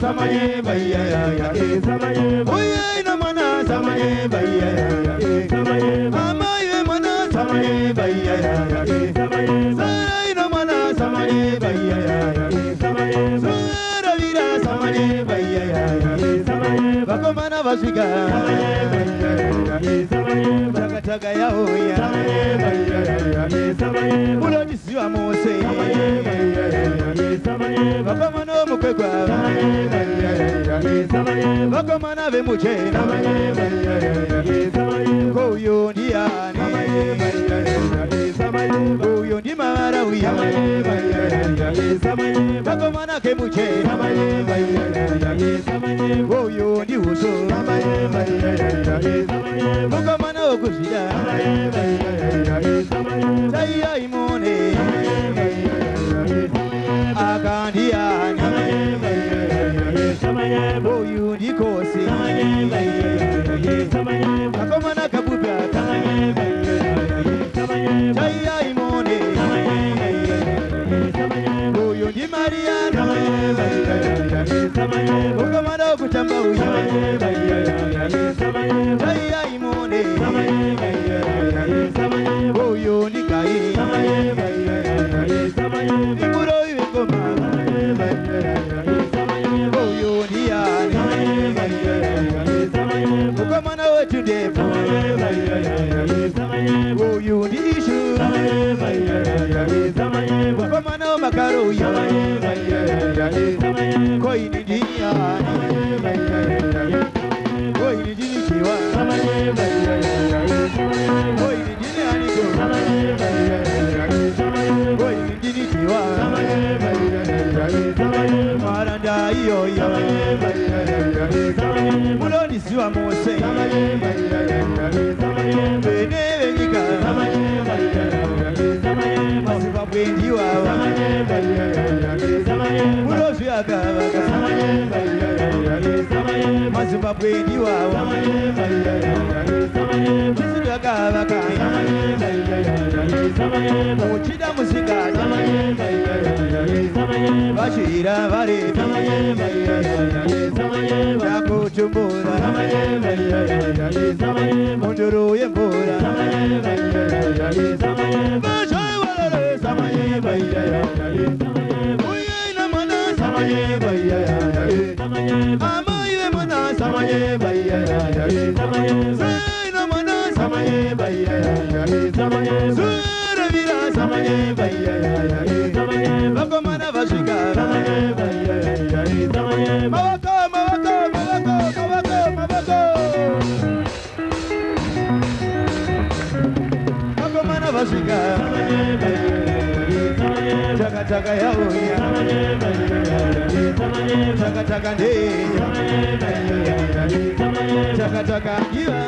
Samaye baya ya samaye oye na mana samaye baya ya samaye amaye mana samaye baya ya samaye sarai na mana samaye baya ya samaye sura vira samaye baya ya samaye bakomana basiga samaye baya ya samaye bakataga ya oya samaye baya ya samaye mulodi siwa mose samaye baya ya samaye bakomana mukwekwa samaye Bakomana ve muche Koyo ndiani Koyo ndi marawi Bakomana ke muche Koyo ndi uso Bakomana okuzida Taya imone Akandiani Boyu di kosi Akomana kabuba Jaya imone Boyu di Mariana Akomana kutamba Jaya imone Boyu di kai Imuro yekoma Ukamana wetu depo Uyu ni ishu Ukamana makaro ya Koi ni dunia Koi ni dini kiwa Koi ni dini aniko Koi ni dini kiwa Maranda iyo ya Muloni siwa mose Bene venika Masifa bwendi wawa Mulosu ya kawaka Masifa bwendi wawa Chisu ya kawaka Uchida musikati Bashira vareti Yako chumbura Munduru yembura Bashay walare samaye baya Uye na mana samaye baya Amaye mana samaye baya Zay na mana samaye baya Sura vira samaye baya Bakomana vashika samaye baya Mawako Bakomana vashika Chaka chaka ya uya Chaka chaka ndeya Chaka chaka njiwa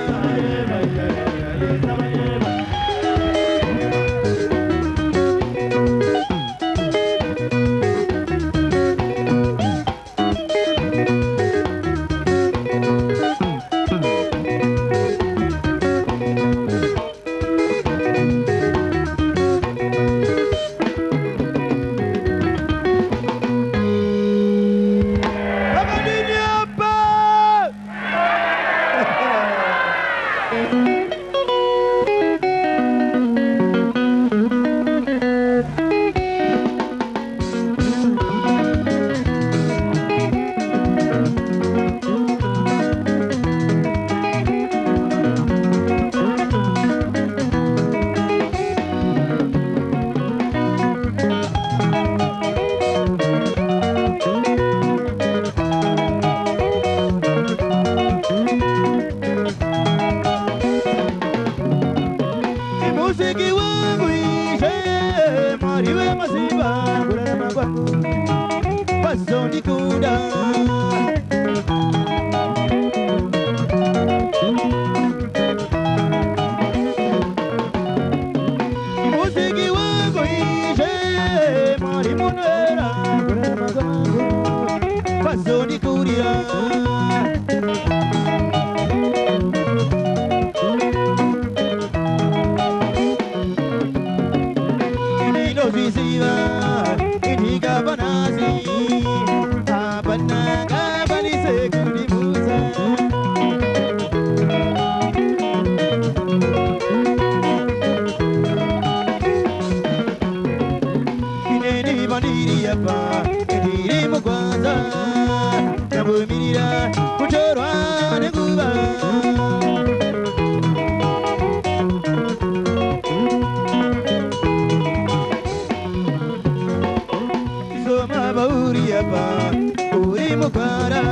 kuchorwa nenguva Soma bauri apa uri mukwara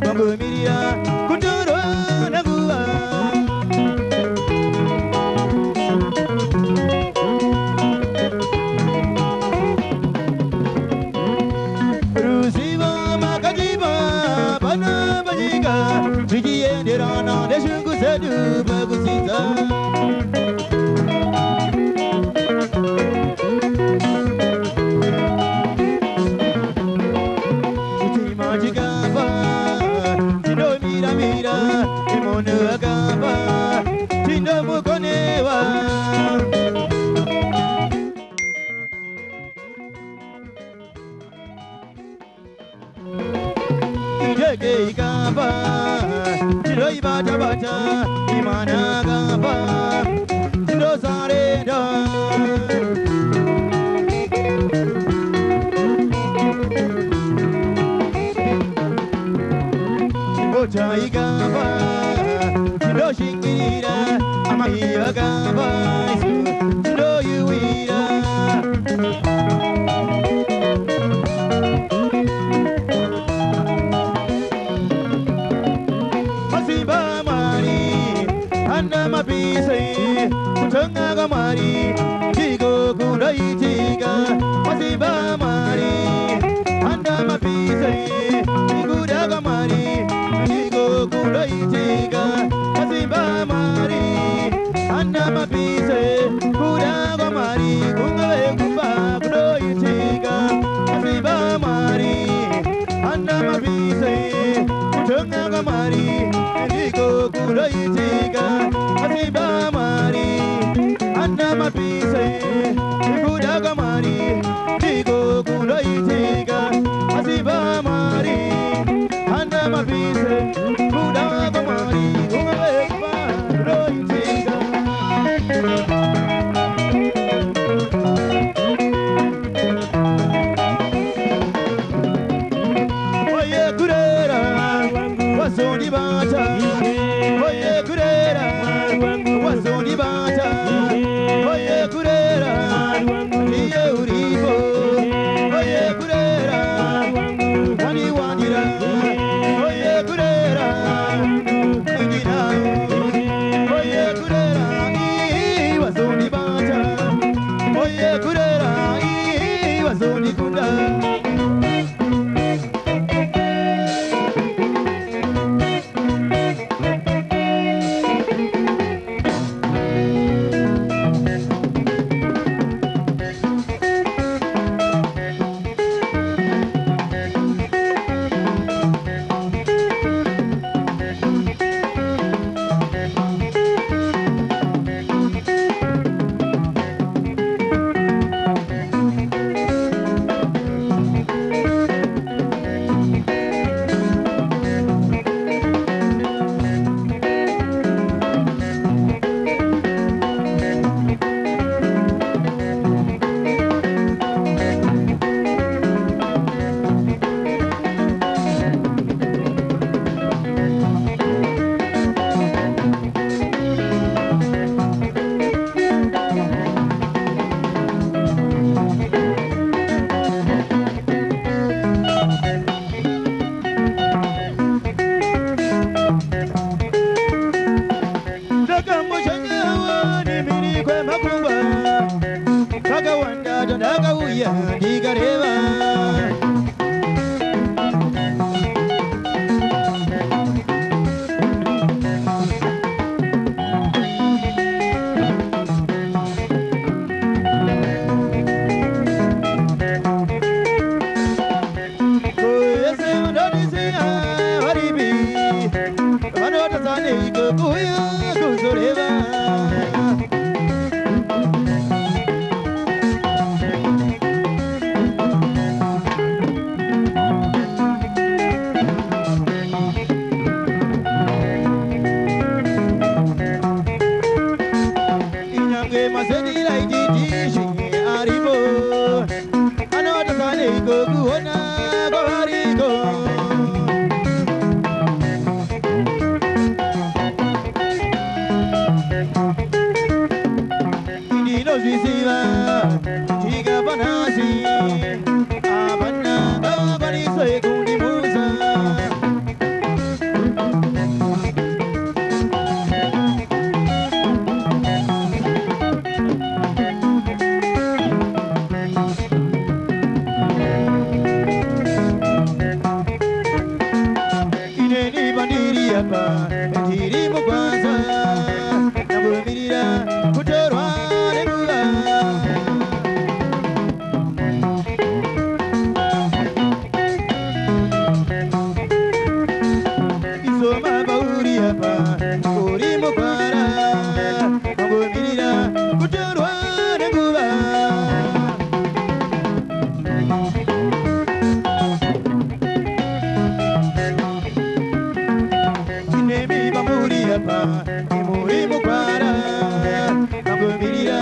Bangumiria kuchorwa nenguva Rusiva makajiba bana bajiga Vigienderana deshungu sedu bagusita Utima jigaba Tindo mira mira Imonu agaba Tindo mukonewa Ijeke ikaba Tindo ibata bata Imana gaba Tindo sareda Chimbocha igaba Tindo shingirira Amahiya gaba Tindo yuira Masimba mari Anda mapise Kuchanga gamari Chigo kunda itiga Masimba mari Anda mapise Iguda gamari Chigo kunda itiga Masimba mari Anda mapise Kuda gamari Kungawe kumba kundo itiga Masimba mari Anda mapise Kuchanga gamari Chigo kunda itiga Masimba mari Anda mapise Iguda gamari Chigo kunda itiga Masimba mari Anda mapise Kuda gamari Kungawe kumba kundo itiga Oye kurera Wasoni bata Oye kurera Wasoni bata Oye kurera Iye uripo Oye kurera Wani wanira Oye kurera Ingina Oye kurera Wasoni bata Oye kurera Wasoni kunda hapa tiri mukwanza nagumirira kutorwa nenguva isoma bauri hapa uri mukwara nagumirira kutorwa nenguva Imuri mukwara nagumirira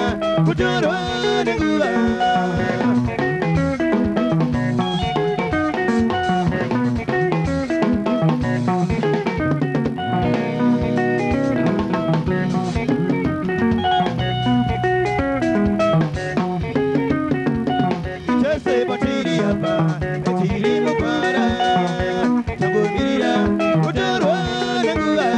kutorwa nenguva itese batiri hapa tiri mukwara nagumirira kutorwa nenguva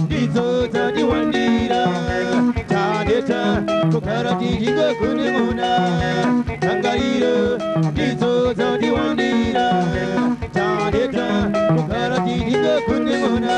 Dizoza diwandira tadeta kukarati jigo kunimuna tangariro dizoza diwandira tadeta kukarati jigo kunimuna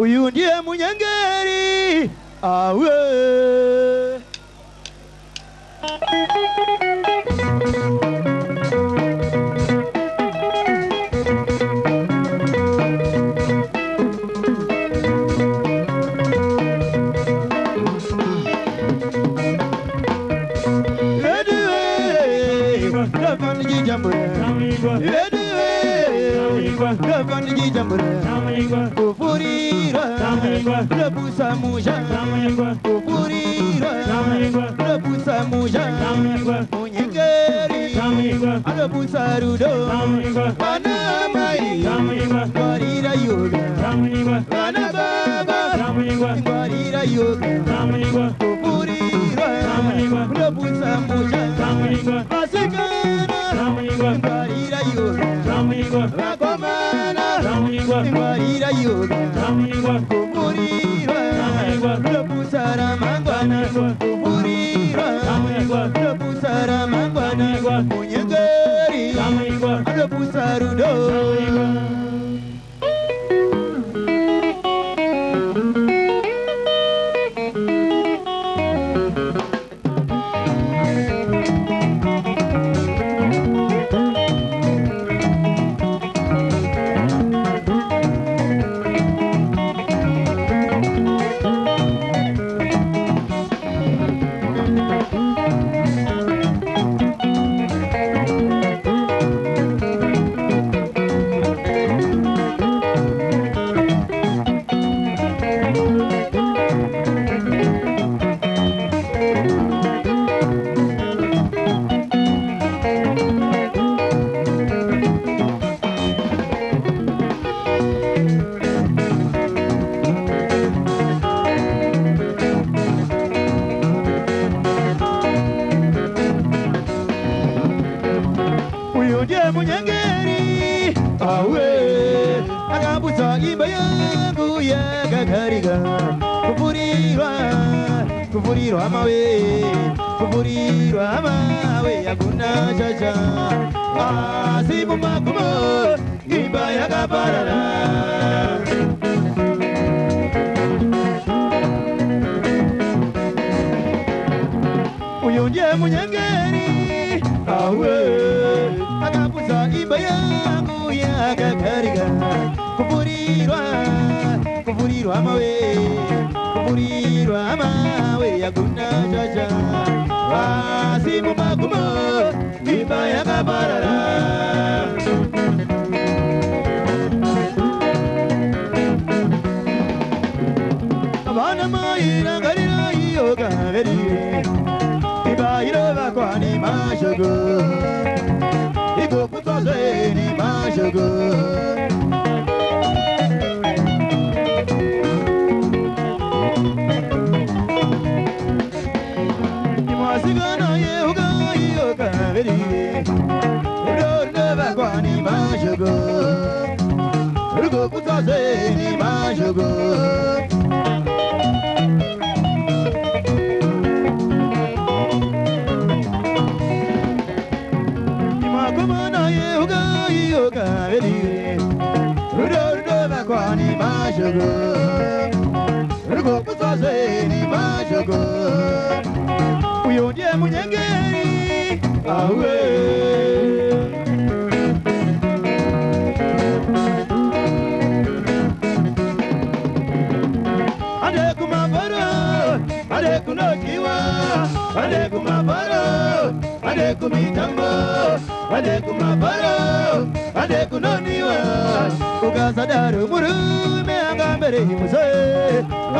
Uyu ndiye Munyangeri awe. Gavandi Jambura, Gavandi Jambura, Kufurira, Rabusa Muja, Kufurira, Rabusa Muja, Munyegeri, Rabusa Rudo, Panamai, Guarira Yoga, Panababa, Guarira Yoga, Kufurira, Rabusa Muja, Asikana, Guarira Yoga, Rakomana, Guarira Yoga, Kufurira, Rabusara Mangwana, Kufurira, Rabusara Mangwana, Munyegeri, Rabusa Rudo. Munyangeri, awe, agabuza imbayangu ya gagariga, kufurirwa amawe, yakuna chacha, asimu makumo, imbaya gabarara. Uyunje munyangeri, awe, agabuza imbayangu ya gagariga, kufurirwa amawe, yakuna chacha, asimu makumo, imbaya gabarara. Abana maira garira yoga verire, ibairo bakwani mashogo, igo putoze ni mashogo. Imasigana yoga verire, ido bakwani mashogo, igo putoze ni mashogo. Yoga verire, rudo bakwani mashogo, rugo putoze ni mashogo. Uyonje munyangeri, awe. Ade kumabaro, ade kunokiwa, ade kumabaro, ade kumitambo, ade kumabaro, ade kunoniwa, ukasadaru murume angambere muse,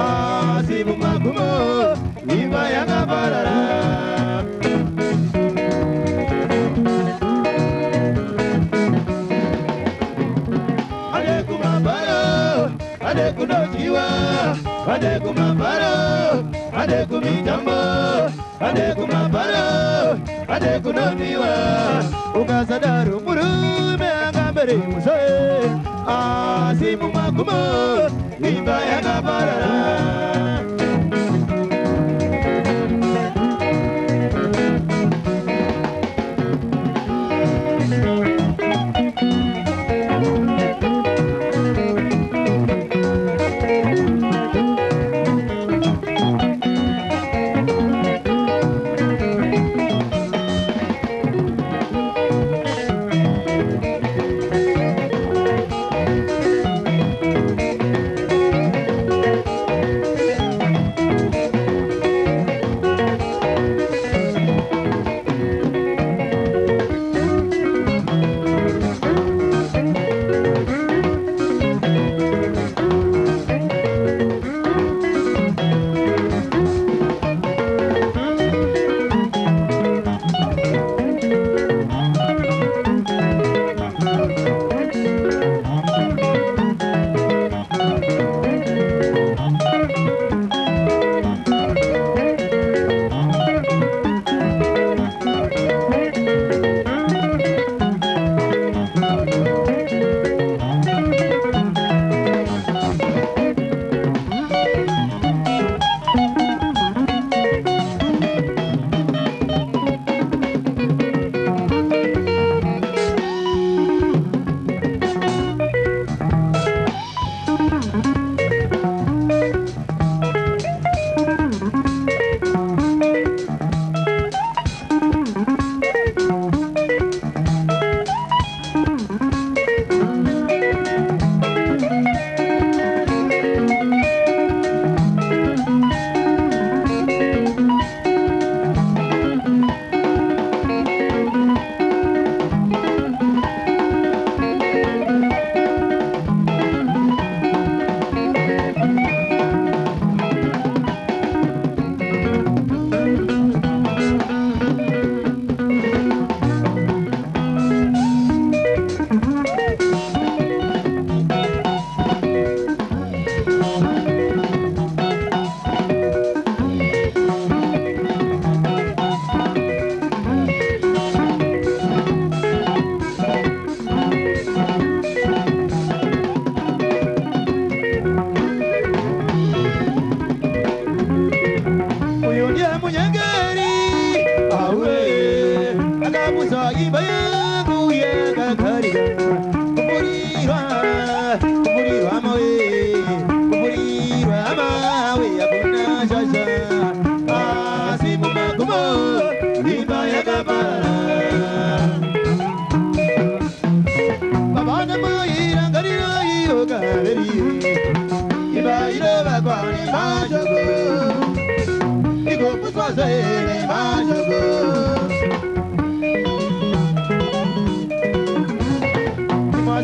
asimu makumo, imbaya gabarara. Ade kumabaro, ade kunokiwa, ade kumabaro, ade kumitambo, ade kumabaro, ade kunoniwa, ukasadaru murume angambere muse, asimu makumo, imbaya gabarara.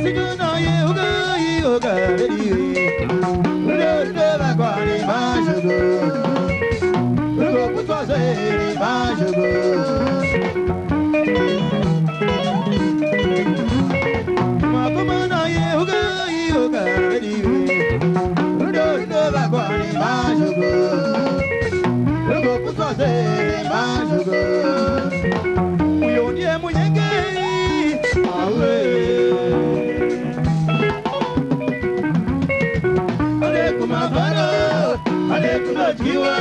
Siguna yoga yoga ready. Never quani mashugo. Go put was a mashugo. Makumana yoga yoga ready. Never quani mashugo. Go put was a mashugo. We only have Muyange. Jiwa,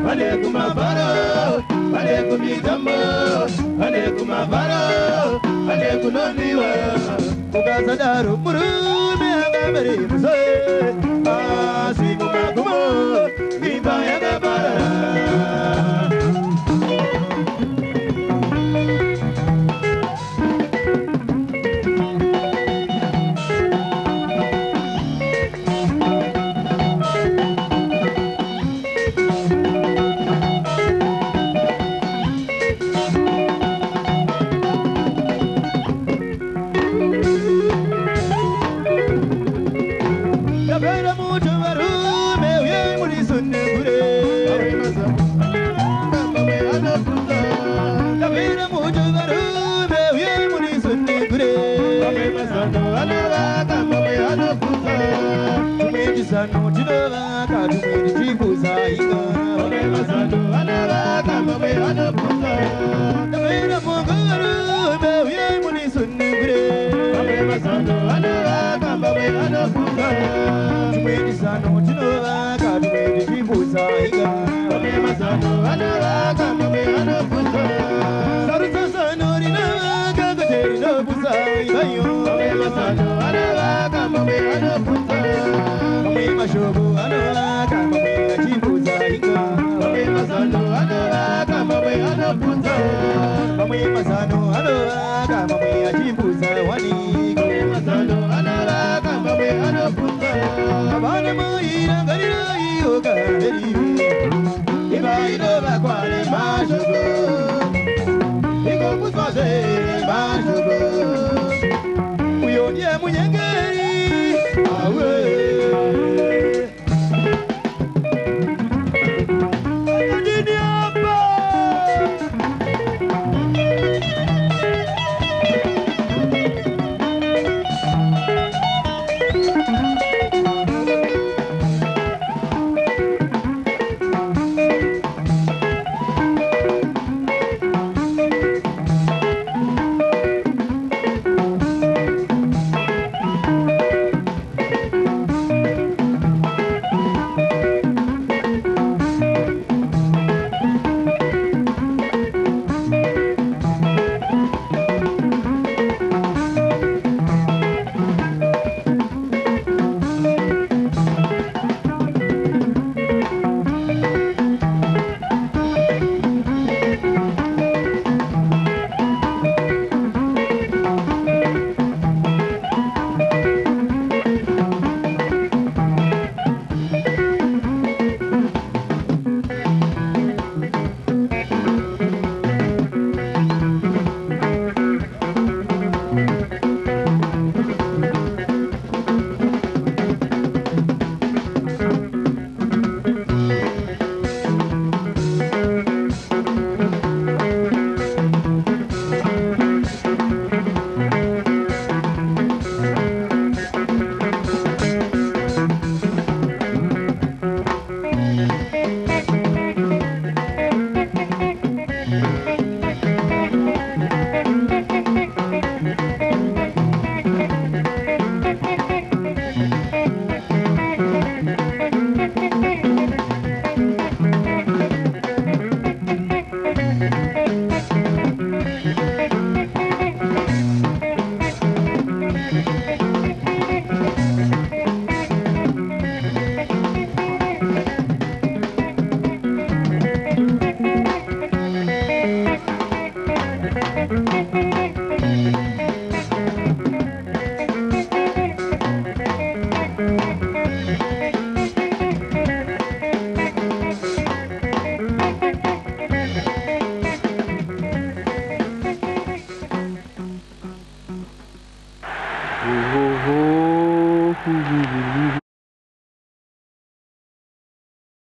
alekuma baro, alekumi tambo, alekuma baro, alekunoniwa. Ukasadaru muru me agaberi muso, asimu magumo, niba yagabara. Sano chidova kadumiri chibuza ika. Omema sano anara kamame anapuza. Tamera mongaru bewe muni sunugre. Omema sano anara kamame anapuza. Tumiri sano chidova kadumiri chibuza ika. Omema sano anara kamame anapuza. Sarusa sano rina kagateri no puza ibayo. Omema sano anara kamame anapuza. Mashogo anora kamame achibuza ika. Mame masano anora kamame anapuza. Mame masano anora kamame achibuza wani. Mame masano anora kamame anapuza. Abana moira garira yoga heri. Ibairo bakwani mashogo. Iko kuswase mashogo. Uyonye munyengeri awe. Thank you.